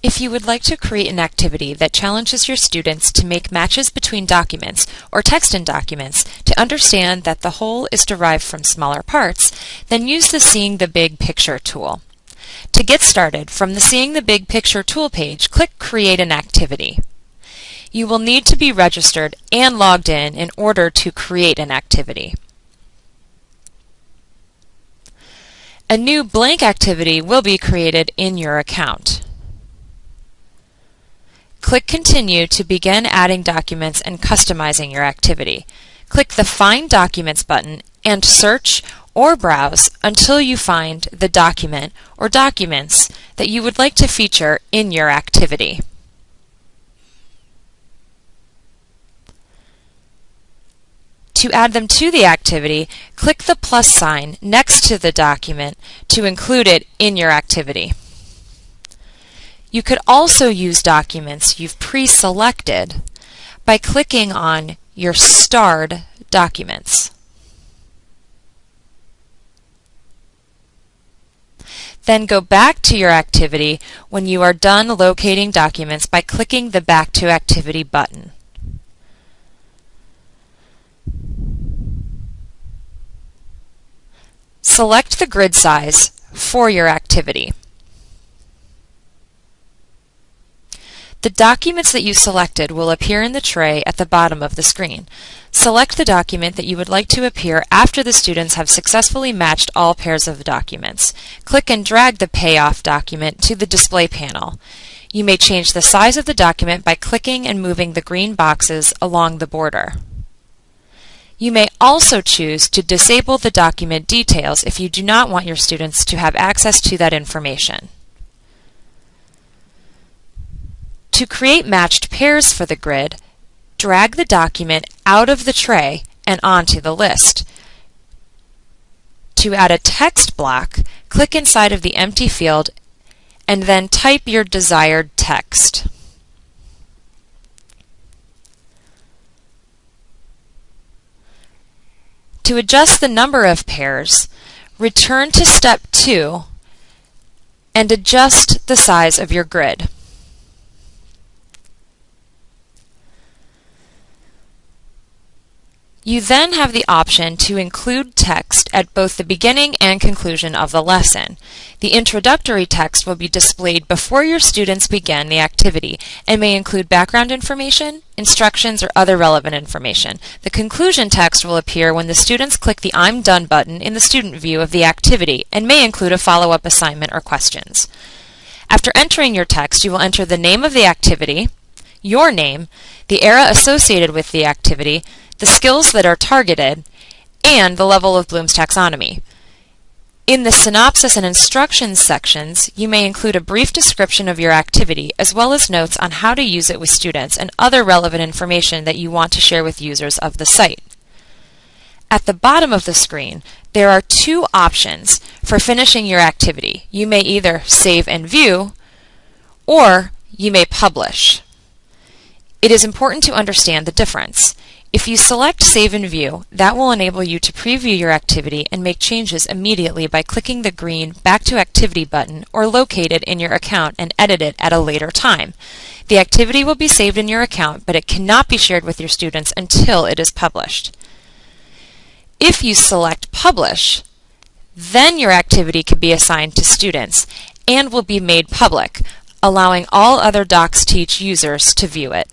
If you would like to create an activity that challenges your students to make matches between documents or text in documents to understand that the whole is derived from smaller parts, then use the Seeing the Big Picture tool. To get started, from the Seeing the Big Picture tool page, click Create an Activity. You will need to be registered and logged in order to create an activity. A new blank activity will be created in your account. Click Continue to begin adding documents and customizing your activity. Click the Find Documents button and search or browse until you find the document or documents that you would like to feature in your activity. To add them to the activity, click the plus sign next to the document to include it in your activity. You could also use documents you've pre-selected by clicking on your starred documents. Then go back to your activity when you are done locating documents by clicking the Back to Activity button. Select the grid size for your activity. The documents that you selected will appear in the tray at the bottom of the screen. Select the document that you would like to appear after the students have successfully matched all pairs of documents. Click and drag the payoff document to the display panel. You may change the size of the document by clicking and moving the green boxes along the border. You may also choose to disable the document details if you do not want your students to have access to that information. To create matched pairs for the grid, drag the document out of the tray and onto the list. To add a text block, click inside of the empty field and then type your desired text. To adjust the number of pairs, return to Step 2 and adjust the size of your grid. You then have the option to include text at both the beginning and conclusion of the lesson. The introductory text will be displayed before your students begin the activity and may include background information, instructions, or other relevant information. The conclusion text will appear when the students click the I'm Done button in the student view of the activity and may include a follow-up assignment or questions. After entering your text, you will enter the name of the activity, your name, the era associated with the activity, the skills that are targeted, and the level of Bloom's taxonomy. In the synopsis and instructions sections, you may include a brief description of your activity as well as notes on how to use it with students and other relevant information that you want to share with users of the site. At the bottom of the screen, there are two options for finishing your activity. You may either save and view, or you may publish. It is important to understand the difference. If you select Save and View, that will enable you to preview your activity and make changes immediately by clicking the green Back to Activity button or locate it in your account and edit it at a later time. The activity will be saved in your account, but it cannot be shared with your students until it is published. If you select Publish, then your activity can be assigned to students and will be made public, allowing all other DocsTeach users to view it.